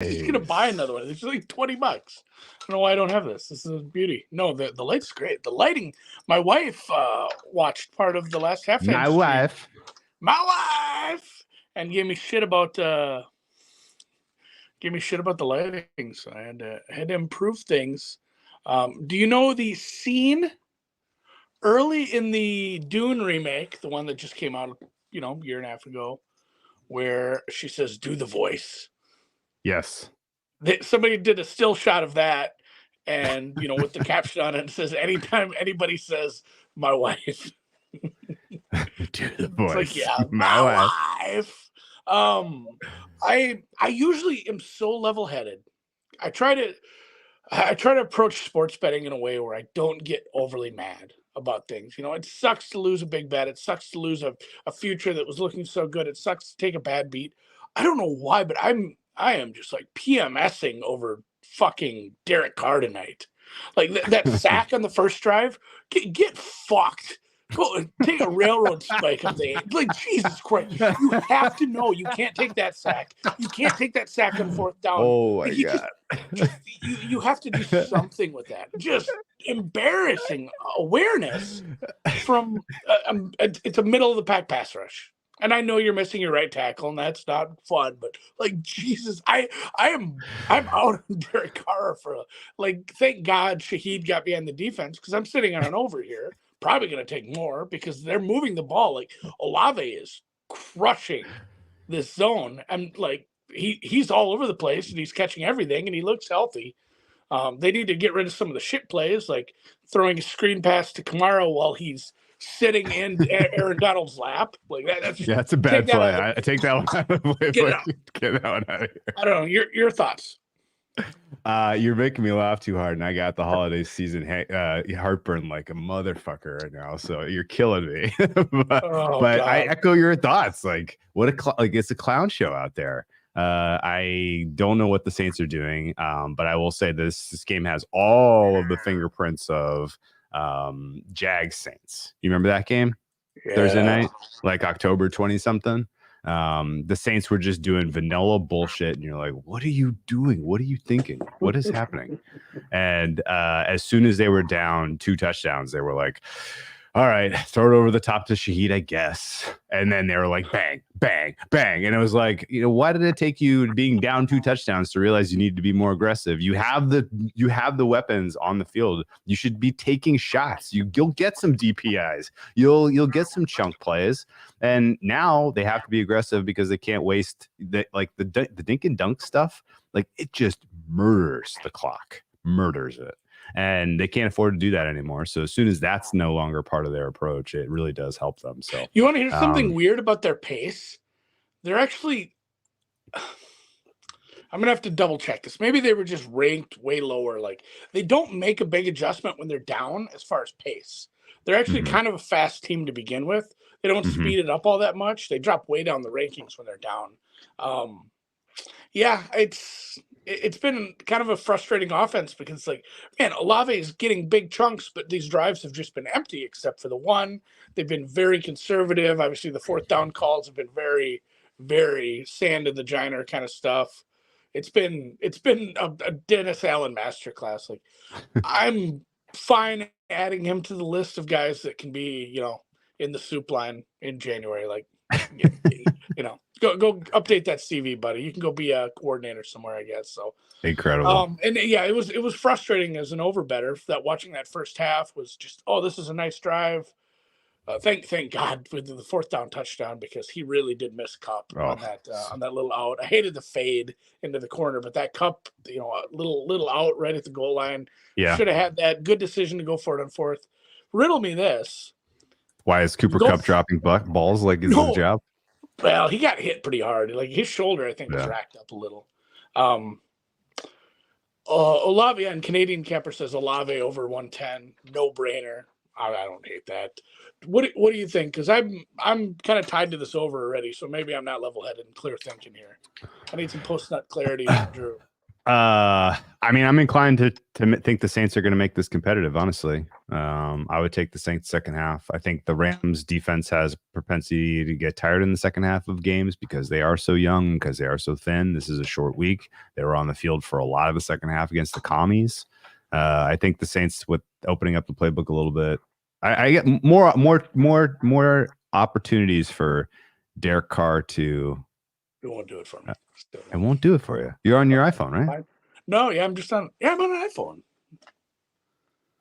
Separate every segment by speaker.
Speaker 1: just gonna buy another one. It's like $20. I don't know why I don't have this. This is a beauty. No, the light's great. The lighting. My wife watched part of the last halftime. My wife, and gave me shit about the lighting. So I had to improve things. Do you know the scene early in the Dune remake, the one that just came out, a year and a half ago, where she says, "Do the voice"?
Speaker 2: Yes.
Speaker 1: Somebody did a still shot of that, and with the caption on it, it says, "Anytime anybody says my wife."
Speaker 2: Do the voice.
Speaker 1: It's like, yeah, my wife. I usually am so level-headed. I try to approach sports betting in a way where I don't get overly mad about things. It sucks to lose a big bet. It sucks to lose a future that was looking so good. It sucks to take a bad beat. I don't know why, but I am just like PMSing over fucking Derek Carr tonight. Like that sack on the first drive, get fucked. Go take a railroad spike up the like Jesus Christ. You have to know you can't take that sack. You can't take that sack on fourth down.
Speaker 2: Oh my God.
Speaker 1: You have to do something with that. Just embarrassing awareness from it's a middle of the pack pass rush. And I know you're missing your right tackle, and that's not fun. But like Jesus, I'm out on Derek Carr for thank God Shaheed got behind the defense because I'm sitting on an over here. Probably going to take more because they're moving the ball. Like Olave is crushing this zone, and he's all over the place and he's catching everything and he looks healthy. They need to get rid of some of the shit plays, like throwing a screen pass to Kamara while he's sitting in Aaron Donald's lap. Like
Speaker 2: that's a bad play. I take that one out of the way. Get that one out of here.
Speaker 1: I don't know. Your thoughts?
Speaker 2: You're making me laugh too hard, and I got the holiday season heartburn like a motherfucker right now. So you're killing me. but I echo your thoughts. Like, what it's a clown show out there. I don't know what the Saints are doing, but I will say this game has all of the fingerprints of Jags Saints. You remember that game? Yeah. Thursday night, like October 20 something. The Saints were just doing vanilla bullshit, and you're like, what are you doing? What are you thinking? What is happening? And as soon as they were down 2 touchdowns, they were like, all right, throw it over the top to Shaheed, I guess. And then they were like, bang, bang, bang. And it was like, why did it take you being down 2 touchdowns to realize you need to be more aggressive? You have the weapons on the field. You should be taking shots. You'll get some DPIs. You'll get some chunk plays. And now they have to be aggressive because they can't waste the dink and dunk stuff. Like, it just murders the clock, murders it. And they can't afford to do that anymore. So as soon as that's no longer part of their approach, it really does help them. So
Speaker 1: you want to hear something weird about their pace? They're actually, I'm going to have to double check this. Maybe they were just ranked way lower. Like, they don't make a big adjustment when they're down as far as pace. They're actually kind of a fast team to begin with. They don't speed it up all that much. They drop way down the rankings when they're down. Yeah, it's been kind of a frustrating offense because, like, man, Olave is getting big chunks, but these drives have just been empty except for the one. They've been very conservative. Obviously, the fourth down calls have been very, very sand in the giner kind of stuff. It's been a Dennis Allen masterclass. Like, I'm fine adding him to the list of guys that can be, in the soup line in January. Like, go update that CV, buddy. You can go be a coordinator somewhere, I guess. So
Speaker 2: incredible.
Speaker 1: And yeah, it was frustrating as an overbetter that watching that first half was just, oh, this is a nice drive. Thank God for the fourth down touchdown because he really did miss Cup on that little out. I hated the fade into the corner, but that Cup, a little out right at the goal line.
Speaker 2: Yeah,
Speaker 1: should have had that. Good decision to go for it on fourth. Riddle me this. Why
Speaker 2: is Cooper Kupp dropping balls like his job?
Speaker 1: Well, he got hit pretty hard. Like, his shoulder, I think, was racked up a little. Olave on Canadian Camper says Olave over 110, no brainer. I don't hate that. What do you think? Because I'm kind of tied to this over already, so maybe I'm not level headed and clear thinking here. I need some post nut clarity from Drew.
Speaker 2: I mean, I'm inclined to think the Saints are going to make this competitive. Honestly, I would take the Saints second half. I think the Rams defense has propensity to get tired in the second half of games because they are so young, because they are so thin. This is a short week. They were on the field for a lot of the second half against the Commies. I think the Saints, with opening up the playbook a little bit, I get more opportunities for Derek Carr to.
Speaker 1: It won't do it for me.
Speaker 2: I won't do it for you. You're on your iPhone, right?
Speaker 1: No, yeah, I'm just on. Yeah, I'm on an iPhone.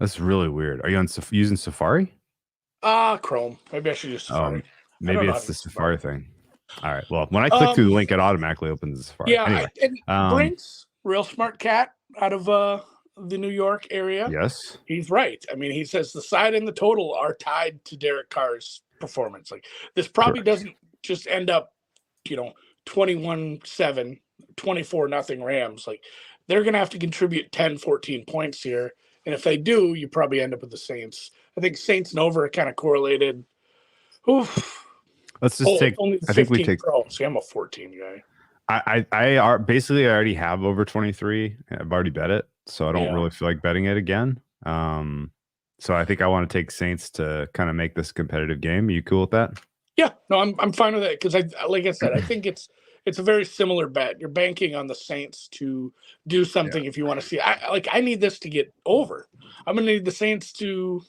Speaker 2: That's really weird. Are you on using Safari?
Speaker 1: Chrome. Maybe I should use Safari.
Speaker 2: Maybe it's the Safari thing. All right. Well, when I click through the link, it automatically opens the Safari.
Speaker 1: Yeah.
Speaker 2: Anyway,
Speaker 1: Brinks, real smart cat out of the New York area.
Speaker 2: Yes,
Speaker 1: he's right. I mean, he says the side and the total are tied to Derek Carr's performance. Like this probably doesn't just end up, 21-7, 24-0 Rams. Like they're going to have to contribute 10, 14 points here. And if they do, you probably end up with the Saints. I think Saints and over are kind of correlated. Oof.
Speaker 2: Let's just take.
Speaker 1: I think we take. See, I'm a 14 guy.
Speaker 2: I already have over 23. I've already bet it, so I don't really feel like betting it again. So I think I want to take Saints to kind of make this a competitive game. Are you cool with that?
Speaker 1: Yeah, no, I'm fine with it because like I said, I think it's a very similar bet. You're banking on the Saints to do something if you want to see. I need this to get over. I'm gonna need the Saints to,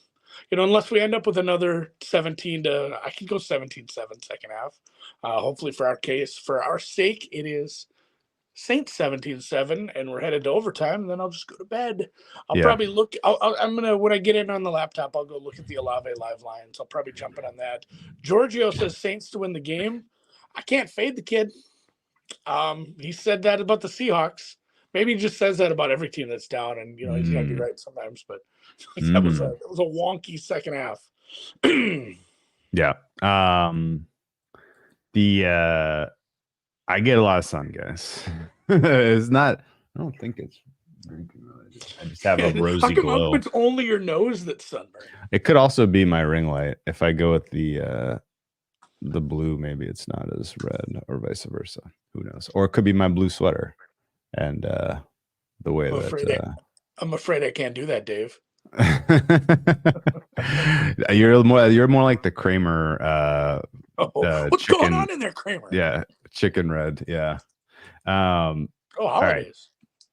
Speaker 1: unless we end up with another 17 to, I could go 17-7 second half. Hopefully for our sake, it is Saints 17-7, and we're headed to overtime. And then I'll just go to bed. I'll probably look. I'm gonna when I get in on the laptop, I'll go look at the Olave live lines. I'll probably jump in on that. Giorgio says Saints to win the game. I can't fade the kid. He said that about the Seahawks. Maybe he just says that about every team that's down, and he's got to be right sometimes. But that was a wonky second half.
Speaker 2: Yeah. I get a lot of sun, guys. It's not. I don't think it's drinking related. I just have a rosy glow.
Speaker 1: It's only your nose that's sunburned.
Speaker 2: It could also be my ring light. If I go with the blue, maybe it's not as red, or vice versa. Who knows? Or it could be my blue sweater, and the way
Speaker 1: I'm afraid I can't do that, Dave.
Speaker 2: You're more like the Kramer.
Speaker 1: What's going on in there, Kramer?
Speaker 2: Yeah, chicken red. Yeah.
Speaker 1: Holidays.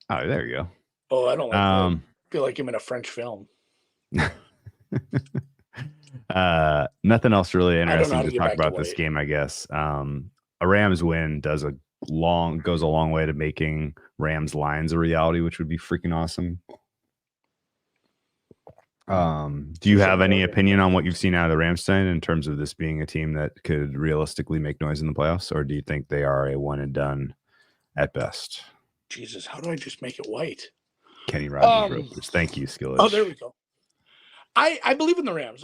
Speaker 2: Right. Oh, there you go.
Speaker 1: Oh, I don't like that. I feel like I'm in a French film.
Speaker 2: Nothing else really interesting to talk about this game, I guess. A Rams win goes a long way to making Rams Lions a reality, which would be freaking awesome. Do you have any opinion on what you've seen out of the Rams tonight in terms of this being a team that could realistically make noise in the playoffs, or do you think they are a one and done at best?
Speaker 1: Jesus, how do I just make it white?
Speaker 2: Kenny Rogers. Thank you, Skillage.
Speaker 1: Oh, there we go. I believe in the Rams.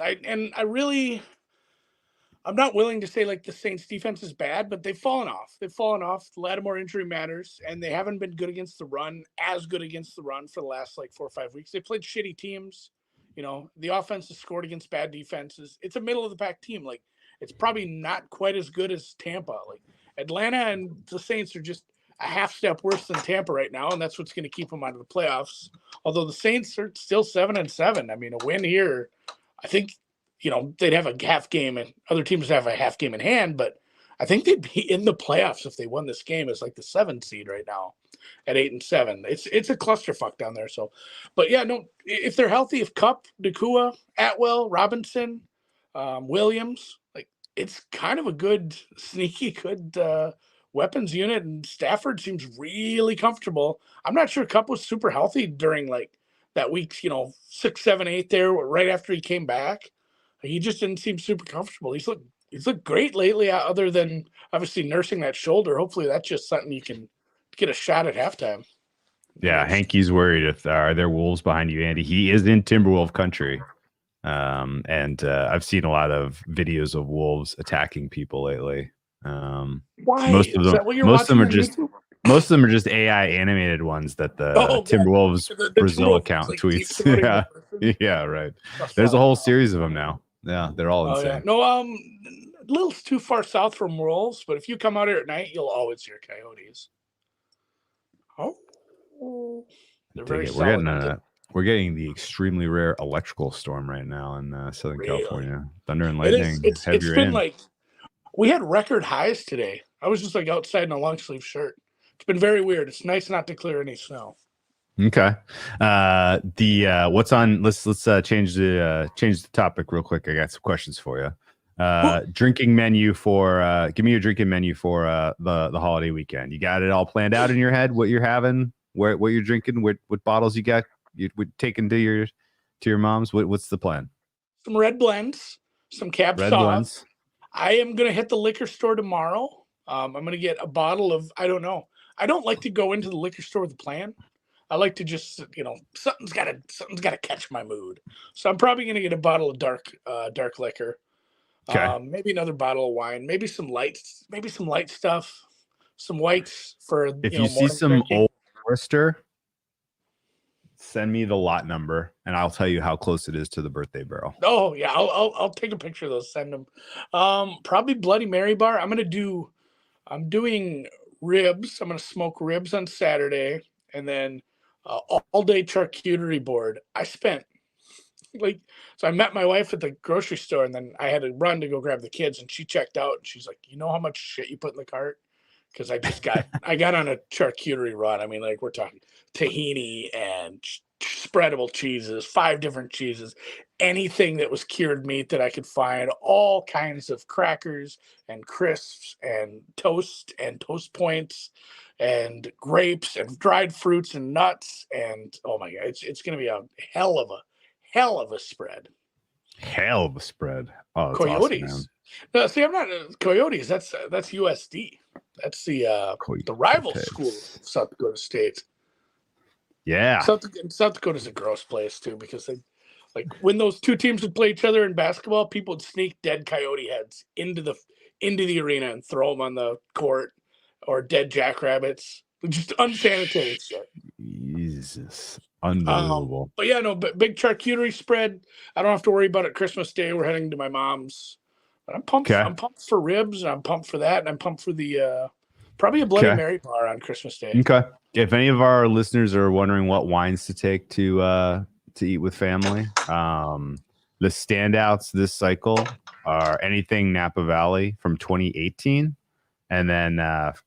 Speaker 1: I'm not willing to say like the Saints defense is bad, but they've fallen off. The Lattimore injury matters, and they haven't been good against the run, for the last 4 or 5 weeks. They played shitty teams. The offense has scored against bad defenses. It's a middle of the pack team. Like, it's probably not quite as good as Tampa. Like, Atlanta and the Saints are just a half step worse than Tampa right now, and that's what's going to keep them out of the playoffs. Although the Saints are still 7-7. I mean, a win here, I think, they'd have a half game, and other teams have a half game in hand, but I think they'd be in the playoffs if they won this game as like the 7th seed right now at 8-7. It's a clusterfuck down there. So, but yeah, no, if they're healthy, if Kupp, Nakua, Atwell, Robinson, Williams, like it's kind of a good, sneaky, good weapons unit, and Stafford seems really comfortable. I'm not sure Kupp was super healthy during like that week, 6, 7, 8 there, right after he came back. He just didn't seem super comfortable. He's looked great lately, other than obviously nursing that shoulder. Hopefully that's just something you can get a shot at halftime.
Speaker 2: Yeah, Hankey's worried if are there wolves behind you, Andy. He is in Timberwolf country. And I've seen a lot of videos of wolves attacking people lately.
Speaker 1: Why?
Speaker 2: Most of them are just AI animated ones that the Timberwolves Brazil account tweets. Yeah, right. There's a whole series of them now. Yeah, they're all insane.
Speaker 1: Yeah. No, a little too far south from Wolves, but if you come out here at night, you'll always hear coyotes. Oh, They're
Speaker 2: Dig
Speaker 1: very
Speaker 2: it.
Speaker 1: solid.
Speaker 2: We're getting the extremely rare electrical storm right now in Southern
Speaker 1: Really?
Speaker 2: California. Thunder and
Speaker 1: It is.
Speaker 2: lightning,
Speaker 1: It's
Speaker 2: heavier
Speaker 1: been
Speaker 2: in.
Speaker 1: like we had record highs today. I was just like outside in a long sleeve shirt. It's been very weird. It's nice not to clear any snow.
Speaker 2: Okay. What's on? Let's change the topic real quick. I got some questions for you. Drinking menu for give me your drinking menu for the holiday weekend. You got it all planned out in your head? What you're having? What you're drinking? What bottles you got? You would take into your mom's? What's the plan?
Speaker 1: Some red blends, some Cab
Speaker 2: Red
Speaker 1: Sauv.
Speaker 2: blends.
Speaker 1: I am gonna hit the liquor store tomorrow. I'm gonna get a bottle of, I don't know. I don't like to go into the liquor store with a plan. I like to just, something's gotta catch my mood. So I'm probably gonna get a bottle of dark liquor.
Speaker 2: Okay.
Speaker 1: Maybe another bottle of wine, maybe some light stuff, some whites for
Speaker 2: If you see
Speaker 1: morning
Speaker 2: some
Speaker 1: drinking.
Speaker 2: Old Forester, send me the lot number and I'll tell you how close it is to the birthday barrel.
Speaker 1: Oh yeah, I'll take a picture of those. Send them. Probably Bloody Mary bar. I'm doing ribs. I'm gonna smoke ribs on Saturday, and then all day charcuterie board. I spent so I met my wife at the grocery store, and then I had to run to go grab the kids, and she checked out, and she's like, "You know how much shit you put in the cart?" Because I got on a charcuterie run. I mean, like we're talking tahini and spreadable cheeses, 5 different cheeses, anything that was cured meat that I could find, all kinds of crackers and crisps and toast points and grapes and dried fruits and nuts, and oh my god, it's gonna be a hell of a spread.
Speaker 2: Hell of a spread. Oh, that's awesome, man.
Speaker 1: Coyotes. No, see, I'm not Coyotes. That's USD. That's the rival school of South Dakota State.
Speaker 2: Yeah.
Speaker 1: South Dakota's a gross place too, because they when those two teams would play each other in basketball, people would sneak dead coyote heads into the arena and throw them on the court, or dead jackrabbits. Just unsanitary shit.
Speaker 2: Jesus. Unbelievable.
Speaker 1: But yeah, no, but big charcuterie spread. I don't have to worry about it. Christmas Day, we're heading to my mom's. But I'm pumped.
Speaker 2: Okay.
Speaker 1: I'm pumped for ribs, and I'm pumped for that, and I'm pumped for the probably a Bloody Mary bar on Christmas Day.
Speaker 2: Okay. If any of our listeners are wondering what wines to take to eat with family, the standouts this cycle are anything Napa Valley from 2018, and then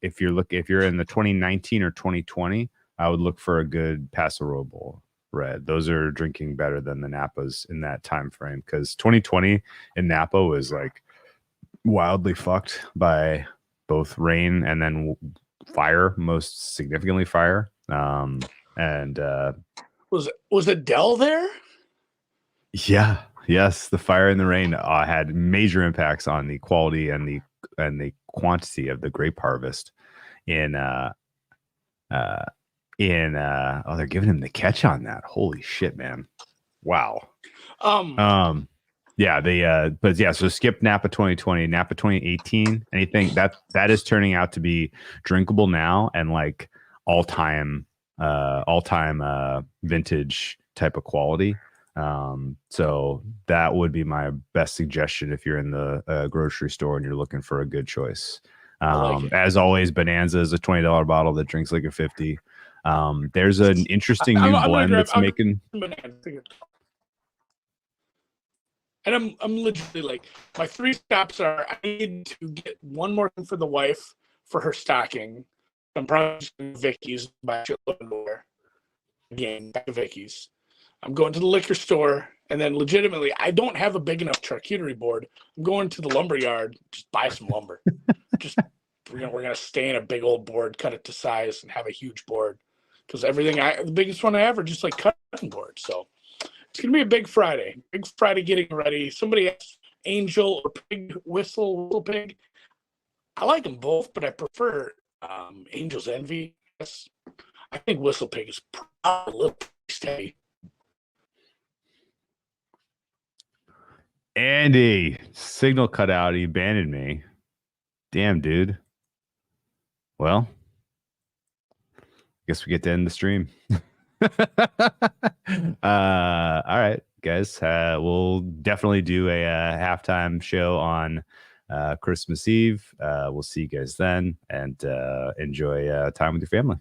Speaker 2: if you're in the 2019 or 2020, I would look for a good Paso Robles red. Those are drinking better than the Napas in that time frame, because 2020 in Napa was like wildly fucked by both rain and then fire, most significantly fire. And
Speaker 1: was Adele there?
Speaker 2: Yeah, yes, the fire and the rain had major impacts on the quality and the quantity of the grape harvest they're giving him the catch on that. Holy shit, man. Wow. Yeah, but yeah, so skip Napa 2020, Napa 2018, anything that is turning out to be drinkable now, and like all-time vintage type of quality. So that would be my best suggestion if you're in the grocery store and you're looking for a good choice.
Speaker 1: Like
Speaker 2: as always, Bonanza is a $20 bottle that drinks like a 50. There's an interesting new blend that's making.
Speaker 1: And I'm literally like, my 3 stops are, I need to get one more thing for the wife for her stocking. I'm probably just going to Vicky's, buy a shitload of underwear. Again, back to Vicky's. I'm going to the liquor store, and then legitimately, I don't have a big enough charcuterie board. I'm going to the lumber yard, just buy some lumber. We're gonna stay in a big old board, cut it to size, and have a huge board. Because the biggest one I have are just like cutting boards. So it's gonna be a big Friday. Big Friday getting ready. Somebody asked Angel or Pig, Whistle Pig. I like them both, but I prefer Angel's Envy. Yes. I think Whistle Pig is probably a little steady.
Speaker 2: Andy, signal cut out. He abandoned me. Damn, dude. Well, guess we get to end the stream. All right, guys. We'll definitely do a halftime show on Christmas Eve. We'll see you guys then, and enjoy time with your family.